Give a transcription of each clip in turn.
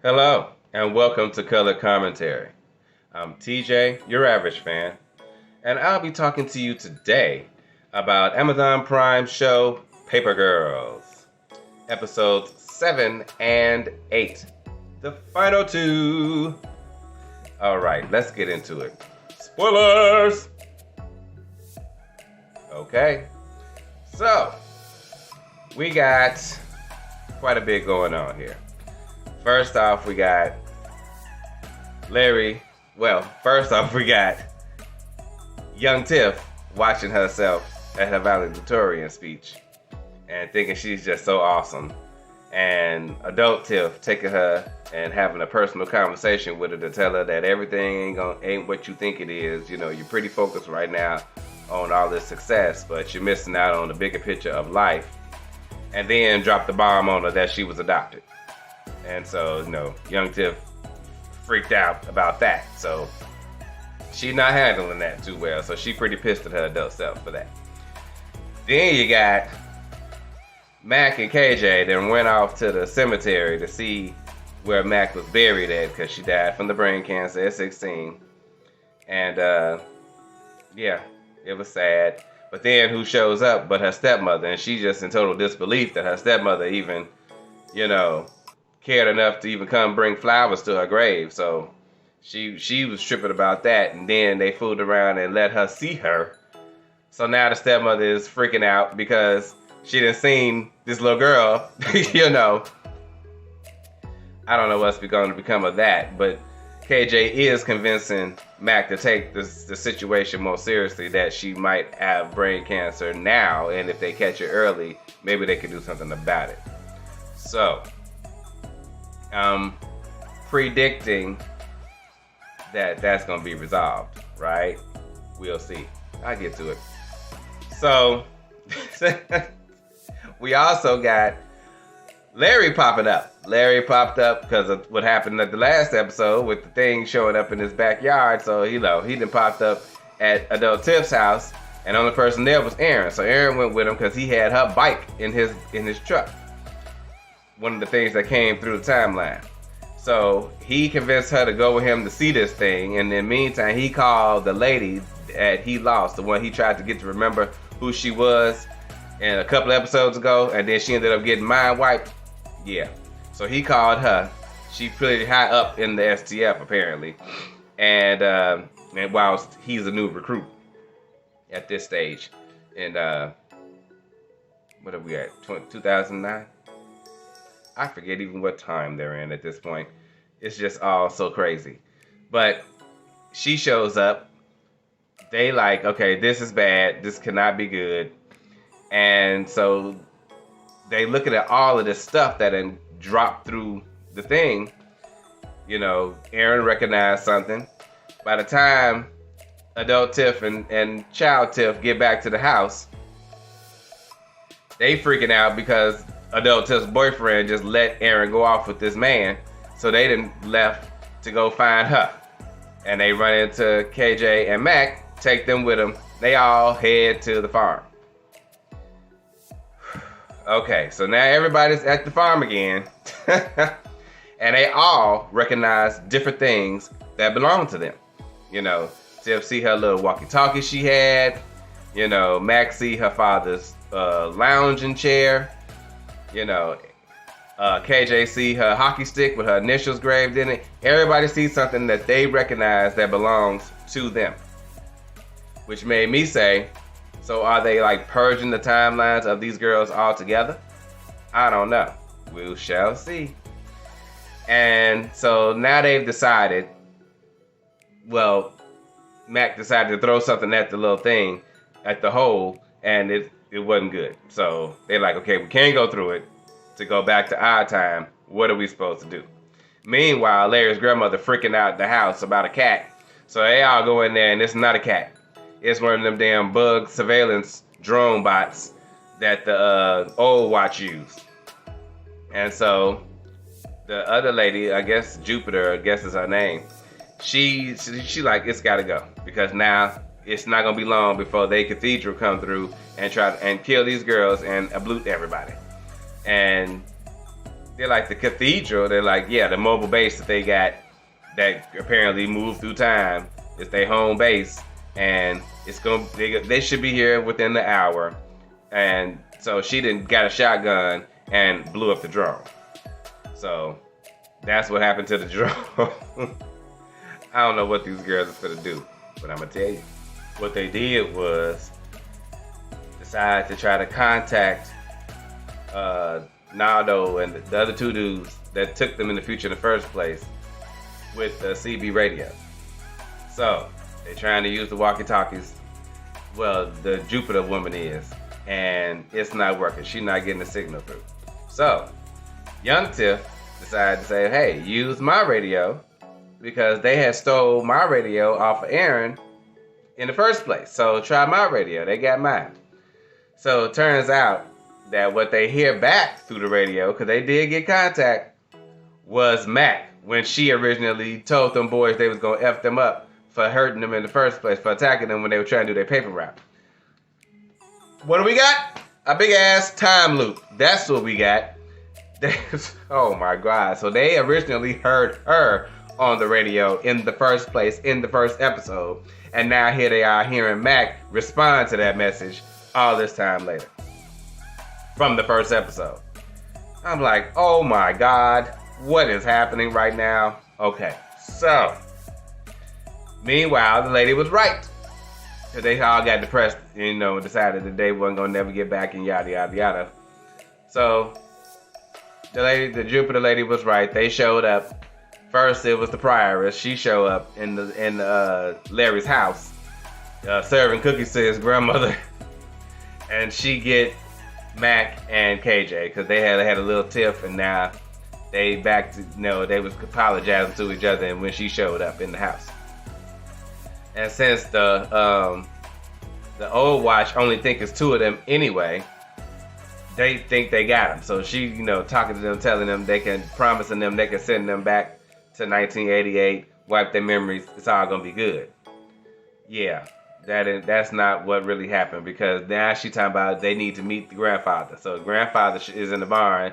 Hello, and welcome to Color Commentary. I'm TJ, your average fan, and I'll be talking to you today about Amazon Prime show Paper Girls, episodes 7 and 8, the final two. Alright, let's get into it. Spoilers! Okay, so we got quite a bit going on here. First off, we got Larry. Well, first off, we got young Tiff watching herself at her valedictorian speech and thinking she's just so awesome. And adult Tiff taking her and having a personal conversation with her to tell her that everything ain't what you think it is. You know, you're pretty focused right now on all this success, but you're missing out on the bigger picture of life. And then drop the bomb on her that she was adopted. And so, young Tiff freaked out about that. So she's not handling that too well. So she pretty pissed at her adult self for that. Then you got Mac and KJ then went off to the cemetery to see where Mac was buried at because she died from the brain cancer at 16. And yeah, it was sad. But then who shows up but her stepmother, and she's just in total disbelief that her stepmother even, cared enough to even come bring flowers to her grave. So she was tripping about that, and then they fooled around and let her see her. So now the stepmother is freaking out because she done seen this little girl. I don't know what's going to become of that, but KJ is convincing Mac to take the situation more seriously, that she might have brain cancer now, and if they catch it early, maybe they can do something about it. So I'm predicting that that's going to be resolved, right? We'll see. I'll get to it. So we also got Larry popping up. Larry popped up because of what happened at the last episode with the thing showing up in his backyard. So, he done popped up at adult Tiff's house, and the only person there was Aaron. So Aaron went with him because he had her bike in his truck. One of the things that came through the timeline. So he convinced her to go with him to see this thing. And in the meantime, he called the lady that he lost, the one he tried to get to remember who she was in a couple episodes ago. And then she ended up getting mind wiped. Yeah. So he called her. She's pretty high up in the STF apparently. And whilst he's a new recruit at this stage. And what are we at? 2009? I forget even what time they're in at this point. It's just all so crazy. But she shows up. They like, okay, this is bad. This cannot be good. And so they looking at all of this stuff that had dropped through the thing. Aaron recognized something. By the time adult Tiff and child Tiff get back to the house, they freaking out because adult Tiff's boyfriend just let Aaron go off with this man. So they done left to go find her. And they run into KJ and Mac, take them with them. They all head to the farm. Okay, so now everybody's at the farm again. And they all recognize different things that belong to them. Tiff see her little walkie-talkie she had. Mac see her father's lounging chair. KJ see her hockey stick with her initials graved in it. Everybody sees something that they recognize that belongs to them. Which made me say, so are they like purging the timelines of these girls altogether? I don't know. We shall see. And so now they've decided, well, Mac decided to throw something at the little thing, at the hole, and it wasn't good. So they're like, okay, we can't go through it. To go back to our time, what are we supposed to do? Meanwhile, Larry's grandmother freaking out the house about a cat. So they all go in there, and it's not a cat. It's one of them damn bug surveillance drone bots that the old watch used. And so the other lady, I guess Jupiter, I guess is her name, she like, it's gotta go. Because now it's not gonna be long before they cathedral come through and try and kill these girls and ablude everybody. And they're like the cathedral. They're like, yeah, the mobile base that they got that apparently moved through time is their home base, and they should be here within the hour. And so she got a shotgun and blew up the drone. So that's what happened to the drone. I don't know what these girls are gonna do, but I'm gonna tell you. What they did was decide to try to contact Naldo and the other two dudes that took them in the future in the first place with the CB radio. So they're trying to use the walkie-talkies. Well, the Jupiter woman is, and it's not working. She's not getting the signal through. So Young Tiff decided to say, hey, use my radio, because they had stole my radio off of Aaron in the first place. So try my radio. They got mine. So it turns out that what they hear back through the radio, because they did get contact, was Mac, when she originally told them boys they was going to F them up for hurting them in the first place, for attacking them when they were trying to do their paper route. What do we got? A big ass time loop. That's what we got. Oh my God. So they originally heard her on the radio in the first place, in the first episode. And now here they are hearing Mac respond to that message all this time later from the first episode. I'm like, oh my God, what is happening right now? Okay, so meanwhile, the lady was right. Because they all got depressed, decided that they wasn't going to never get back and yada, yada, yada. So the Jupiter lady was right. They showed up. First, it was the prioress. She showed up in Larry's house, serving cookies to his grandmother. And she get Mac and KJ, because they had a little tiff, and now they back to, they was apologizing to each other, and when she showed up in the house. And since the old watch only think it's two of them anyway, they think they got them. So she, talking to them, telling them promising them they can send them back to 1988, wipe their memories, it's all gonna be good. Yeah. That's not what really happened, because now she talking about they need to meet the grandfather. So the grandfather is in the barn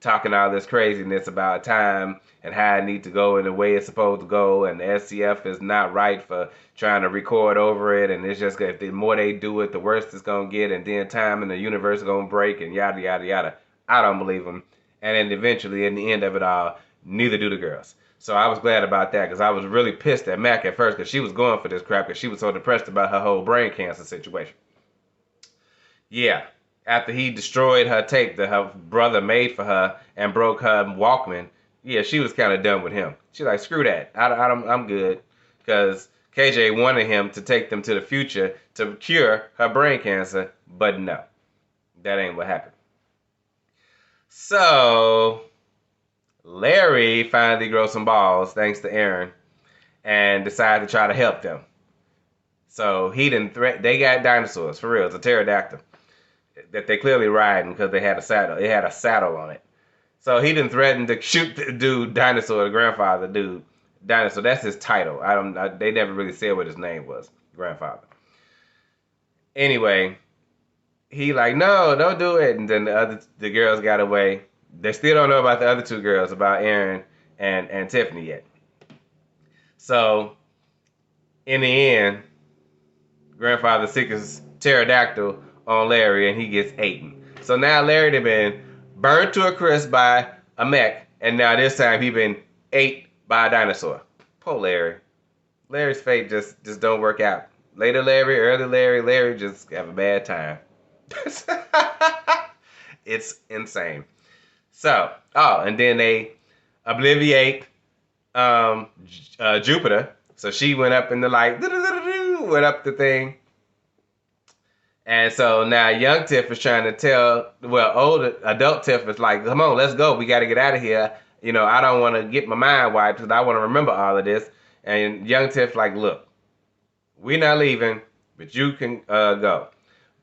talking all this craziness about time and how it need to go in the way it's supposed to go, and the SCF is not right for trying to record over it, and it's just if the more they do it, the worse it's gonna get, and then time and the universe is gonna break, and yada yada yada. I don't believe them. And then eventually, in the end of it all, neither do the girls. So I was glad about that, because I was really pissed at Mac at first, because she was going for this crap, because she was so depressed about her whole brain cancer situation. Yeah, after he destroyed her tape that her brother made for her and broke her Walkman, yeah, she was kind of done with him. She's like, screw that. I'm good, because KJ wanted him to take them to the future to cure her brain cancer, but no, that ain't what happened. So Larry finally grew some balls, thanks to Aaron, and decided to try to help them. So he didn't they got dinosaurs, for real. It's a pterodactyl that they clearly riding, because they had a saddle. It had a saddle on it. So he didn't threaten to shoot the dude, Dinosaur, the grandfather dude. Dinosaur, that's his title. They never really said what his name was, grandfather. Anyway, he like, no, don't do it. And then the girls got away. They still don't know about the other two girls, about Aaron and Tiffany yet. So, in the end, grandfather sick his pterodactyl on Larry, and he gets eaten. So now Larry done been burned to a crisp by a mech, and now this time he been ate by a dinosaur. Poor Larry. Larry's fate just don't work out. Later Larry, early Larry just have a bad time. It's insane. So, and then they obliviate Jupiter. So she went up in the light, went up the thing. And so now young Tiff is trying to tell, older adult Tiff is like, come on, let's go. We got to get out of here. I don't want to get my mind wiped, because I want to remember all of this. And young Tiff like, look, we're not leaving, but you can go.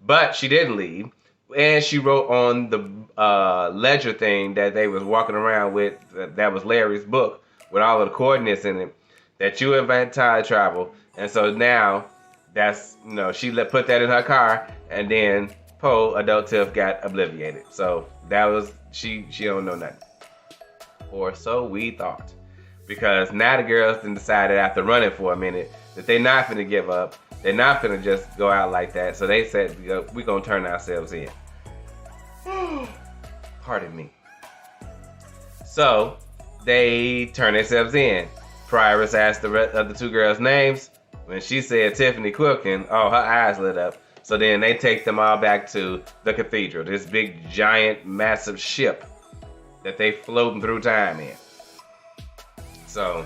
But she didn't leave. And she wrote on the ledger thing that they was walking around with, that was Larry's book, with all of the coordinates in it, that you invent time travel. And so now, that's, she put that in her car, and then adult Tiff got obliviated. So that was, she don't know nothing. or so we thought. Because now the girls then decided after running for a minute that they're not finna give up. They're not finna just go out like that. So they said, we're gonna turn ourselves in. Pardon me. So they turn themselves in. Pryoress asked the other two girls' names. When she said Tiffany Quilkin, oh, her eyes lit up. So then they take them all back to the cathedral, this big, giant, massive ship that they floating through time in. So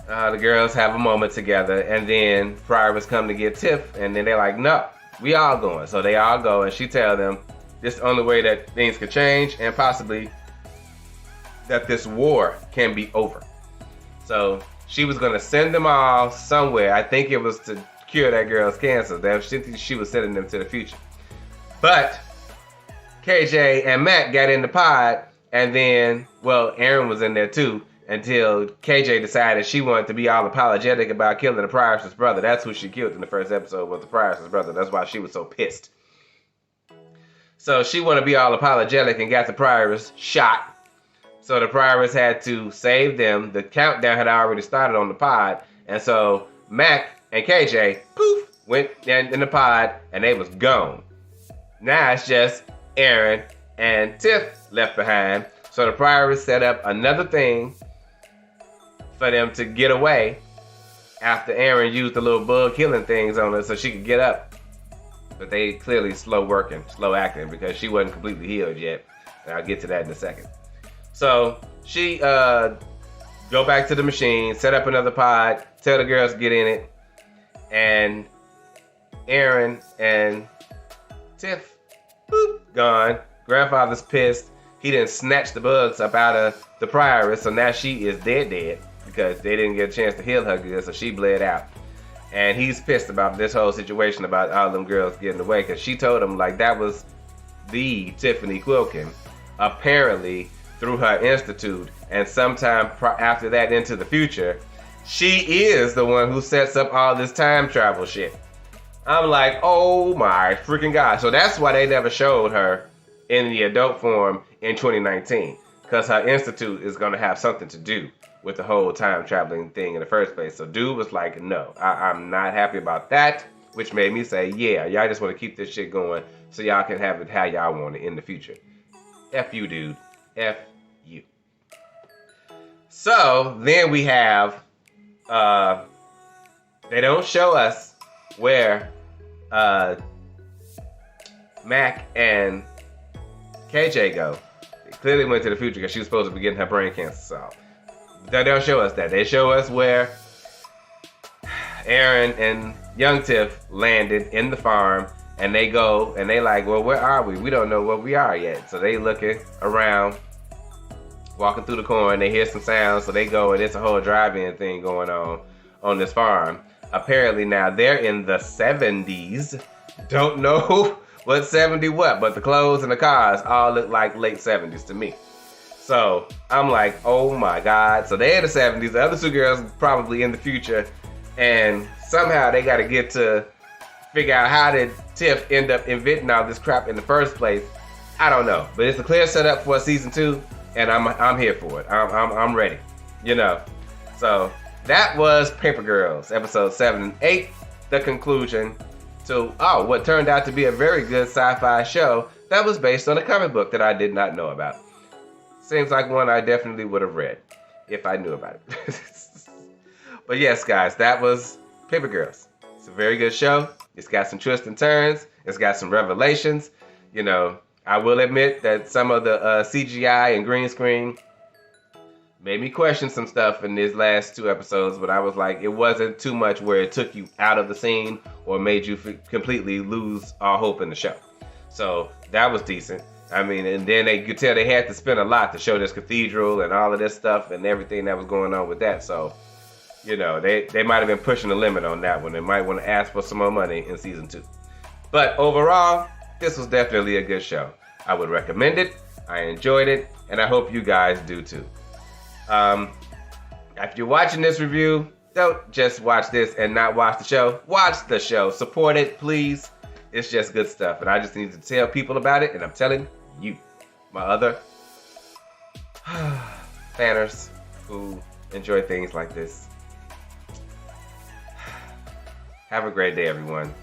the girls have a moment together, and then Pryoress come to get Tiff, and then they're like, no, we all going. So they all go, and she tell them this is the only way that things could change, and possibly that this war can be over. So she was going to send them all somewhere. I think it was to cure that girl's cancer. She was sending them to the future. But KJ and Matt got in the pod, and then, well, Aaron was in there too, until KJ decided she wanted to be all apologetic about killing the Pryoress' brother. That's who she killed in the first episode, was the Pryoress' brother. That's why she was so pissed. So she wanted to be all apologetic and got the Pryoress shot. So the Pryoress had to save them. The countdown had already started on the pod. And so Mac and KJ, poof, went in the pod, and they was gone. Now it's just Aaron and Tiff left behind. So the Pryoress set up another thing for them to get away after Aaron used the little bug killing things on her so she could get up. But they clearly slow acting because she wasn't completely healed yet. And I'll get to that in a second. So she go back to the machine, set up another pod, tell the girls to get in it. And Aaron and Tiff, boop, gone. Grandfather's pissed. He didn't snatch the bugs up out of the Pryoress, so now she is dead because they didn't get a chance to heal her good, so she bled out. And he's pissed about this whole situation about all them girls getting away, because she told him like that was the Tiffany Quilkin, apparently through her institute, and sometime after that into the future, she is the one who sets up all this time travel shit. I'm like, oh my freaking God. So that's why they never showed her in the adult form in 2019, because her institute is going to have something to do with the whole time traveling thing in the first place. So dude was like, no, I'm not happy about that, which made me say, yeah, y'all just want to keep this shit going so y'all can have it how y'all want it in the future. F you, dude. F you. So then we have, they don't show us where Mac and KJ go. They clearly went to the future because she was supposed to be getting her brain cancer solved. They don't show us that. They show us where Aaron and young Tiff landed in the farm, and they go and they like, well, where are we? We don't know where we are yet. So they looking around, walking through the corn. They hear some sounds, so they go, and it's a whole drive-in thing going on this farm. Apparently now they're in the 70s. Don't know what 70 what, but the clothes and the cars all look like late 70s to me. So I'm like, oh my God. So they're in the 70s. The other two girls probably in the future. And somehow they got to get to figure out how did Tiff end up inventing all this crap in the first place. I don't know. But it's a clear setup for season 2. And I'm here for it. I'm ready. You know. So that was Paper Girls, episode 7 and 8. The conclusion to, what turned out to be a very good sci-fi show that was based on a comic book that I did not know about. Seems like one I definitely would have read if I knew about it. But yes, guys, that was Paper Girls. It's a very good show. It's got some twists and turns. It's got some revelations. You know, I will admit that some of the CGI and green screen made me question some stuff in these last 2 episodes, but I was like, it wasn't too much where it took you out of the scene or made you completely lose all hope in the show. So that was decent. I mean, and then you could tell they had to spend a lot to show this cathedral and all of this stuff and everything that was going on with that. So, you know, they might have been pushing the limit on that one. They might want to ask for some more money in season 2. But overall, this was definitely a good show. I would recommend it. I enjoyed it, and I hope you guys do too. If you're watching this review, don't just watch this and not watch the show. Watch the show. Support it, please. It's just good stuff, and I just need to tell people about it, and I'm telling you, my other Fanners who enjoy things like this, have a great day, everyone.